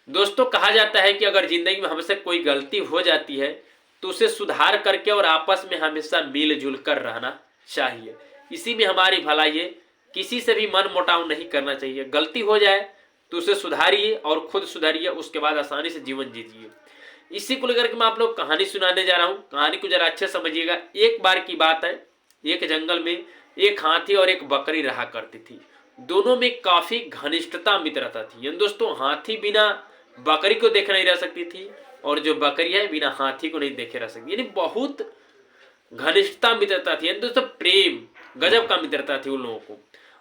दोस्तों कहा जाता है कि अगर जिंदगी में हमसे कोई गलती हो जाती है तो उसे सुधार करके और आपस में हमेशा मिलजुल कर रहना चाहिए। इसी में हमारी भलाई है। किसी से भी मन मुटाव नहीं करना चाहिए। गलती हो जाए तो उसे सुधारिए और खुद सुधारिए, उसके बाद आसानी से जीवन जीजिए। इसी को लेकर के मैं आप लोग कहानी सुनाने जा रहा हूँ। कहानी को जरा अच्छे समझिएगा। एक बार की बात है, एक जंगल में एक हाथी और एक बकरी रहा करती थी। दोनों में काफी घनिष्ठता मित्रता थी। यानी दोस्तों हाथी बिना बकरी को देख नहीं रह सकती थी और जो बकरी है बिना हाथी को नहीं देखे रह सकती। यानी बहुत घनिष्ठता मित्रता थी। यानी दोस्तों प्रेम गजब का मित्रता थी उन लोगों को।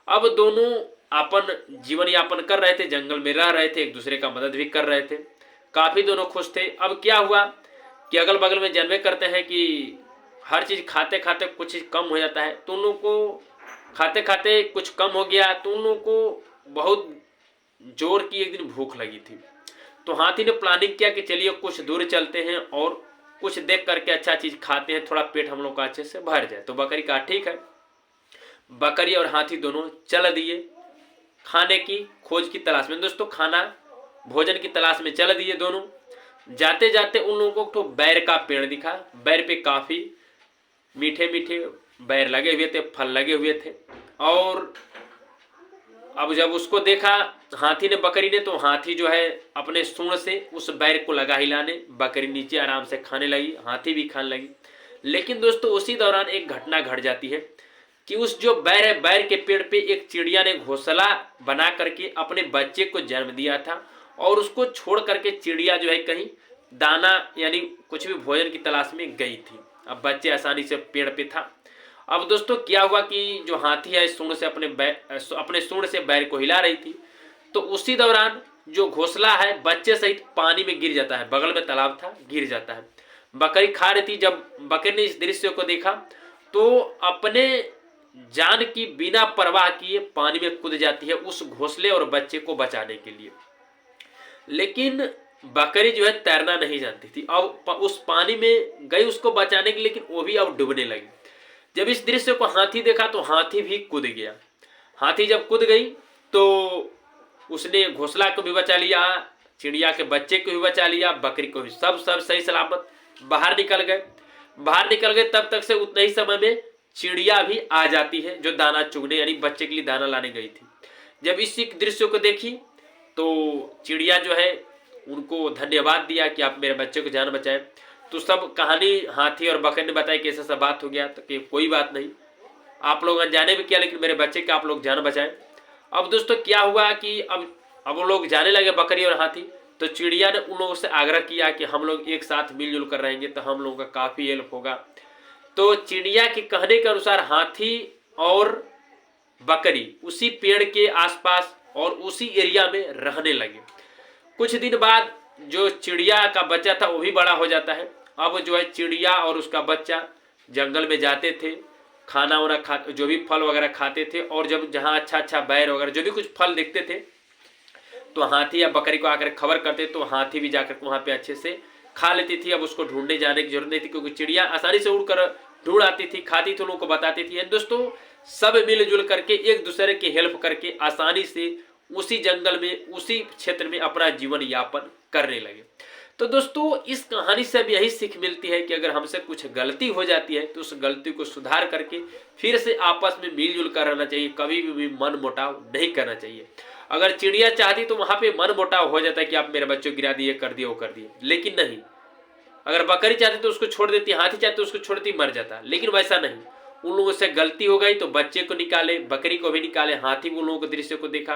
अब दोनों अपन जीवन यापन कर रहे थे, जंगल में रह रहे थे, एक दूसरे का मदद भी कर रहे थे, काफी दोनों खुश थे। अब क्या हुआ कि अगल बगल में जानवे करते हैं कि हर चीज खाते खाते कुछ चीज कम हो जाता है। तो उन लोगों को खाते खाते कुछ कम हो गया तो उन लोगों को बहुत जोर की एक दिन भूख लगी थी। तो हाथी ने प्लानिंग किया कि चलिए कुछ दूर चलते हैं और कुछ देख करके अच्छा चीज खाते हैं, थोड़ा पेट हम लोग का अच्छे से भर जाए। तो बकरी कहा ठीक है। बकरी और हाथी दोनों चल दिए खाने की खोज की तलाश में। दोस्तों खाना भोजन की तलाश में चल दिए दोनों। जाते जाते उन लोगों को तो बैर का पेड़ दिखा। बैर पे काफी मीठे मीठे बैर लगे हुए थे, फल लगे हुए थे। और अब जब उसको देखा हाथी ने बकरी ने, तो हाथी जो है अपने सूंड से उस बैर को लगा हिलाने। बकरी नीचे आराम से खाने लगी, हाथी भी खाने लगी। लेकिन दोस्तों उसी दौरान एक घटना घट जाती है कि उस जो बैर है, बैर के पेड़ पे एक चिड़िया ने घोंसला बना करके अपने बच्चे को जन्म दिया था और उसको छोड़ करके चिड़िया जो है कहीं दाना यानी कुछ भी भोजन की तलाश में गई थी। अब बच्चे आसानी से पेड़ पे था। अब दोस्तों क्या हुआ कि जो हाथी है सूंड से अपने सूंड से बैर को हिला रही थी, तो उसी दौरान जो घोंसला है बच्चे सहित पानी में गिर जाता है। बगल में तालाब था, गिर जाता है। बकरी खा रही थी। जब बकरी ने इस दृश्य को देखा तो अपने जान की बिना परवाह किए पानी में कूद जाती है उस घोंसले और बच्चे को बचाने के लिए। लेकिन बकरी जो है तैरना नहीं जानती थी। अब उस पानी में गई उसको बचाने के लिए, लेकिन वो भी अब डूबने लगी। जब इस दृश्य को हाथी देखा तो हाथी भी कूद गया। हाथी जब कूद गई तो उसने घोंसला को भी बचा लिया, चिड़िया के बच्चे को भी बचा लिया, बकरी को भी। सब सही सलामत बाहर निकल गए। बाहर निकल गए तब तक से उतने ही समय में चिड़िया भी आ जाती है जो दाना चुगने यानी बच्चे के लिए दाना लाने गई थी। जब इस दृश्य को देखी तो चिड़िया जो है उनको धन्यवाद दिया कि आप मेरे बच्चे को जान बचाए। तो सब कहानी हाथी और बकरी ने बताई कि ऐसा सब बात हो गया। तो कि कोई बात नहीं, आप लोग अनजाने में किया लेकिन मेरे बच्चे के आप लोग जान बचाए। अब दोस्तों क्या हुआ कि अब वो लोग जाने लगे बकरी और हाथी। तो चिड़िया ने उन लोगों से आग्रह किया कि हम लोग एक साथ मिलजुल कर रहेंगे तो हम लोगों का काफी हेल्प होगा। तो चिड़िया के कहने के अनुसार हाथी और बकरी उसी पेड़ के आसपास और उसी एरिया में रहने लगे। कुछ दिन बाद जो चिड़िया का बच्चा था वो भी बड़ा हो जाता है। अब जो है चिड़िया और उसका बच्चा जंगल में जाते थे, खाना वाना खा, जो भी फल वगैरह खाते थे। और जब जहाँ अच्छा अच्छा बैर वगैरह जो भी कुछ फल दिखते थे तो हाथी या बकरी को आकर खबर करते, तो हाथी भी जाकर वहाँ पे अच्छे से खा लेती थी। अब उसको ढूंढने जाने की जरूरत नहीं थी क्योंकि चिड़िया आसानी से उड़कर ढूंढ आती थी, खाती थी, लोगों को बताती थी। दोस्तों सब मिलजुल करके एक दूसरे की हेल्प करके आसानी से उसी जंगल में उसी क्षेत्र में अपना जीवन यापन करने लगे। तो दोस्तों इस कहानी से अब यही सीख मिलती है कि अगर हमसे कुछ गलती हो जाती है तो उस गलती को सुधार करके फिर से आपस में मिलजुल कर रहना चाहिए। कभी भी मन मुटाव नहीं करना चाहिए। अगर चिड़िया चाहती तो वहां पे मन मुटाव हो जाता है कि आप मेरे बच्चों को गिरा दिए, कर दिए, वो कर दिए। लेकिन नहीं, अगर बकरी चाहती तो उसको छोड़ देती, हाथी चाहती तो उसको छोड़ती, मर जाता। लेकिन वैसा नहीं, उन लोगों से गलती हो गई तो बच्चे को निकाले, बकरी को भी निकाले, हाथी भी उन लोगों को दृश्य को देखा।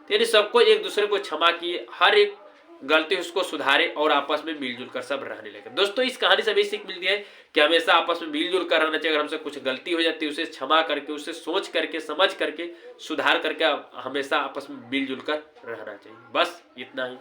यानी सबको एक दूसरे को क्षमा किए, हर एक गलती उसको सुधारे और आपस में मिलजुल कर सब रहने लगे। दोस्तों इस कहानी से भी सीख मिलती है कि हमेशा आपस में मिलजुल कर रहना चाहिए। अगर हमसे कुछ गलती हो जाती है उसे क्षमा करके, उसे सोच करके, समझ करके, सुधार करके हमेशा आपस में मिलजुल कर रहना चाहिए। बस इतना ही।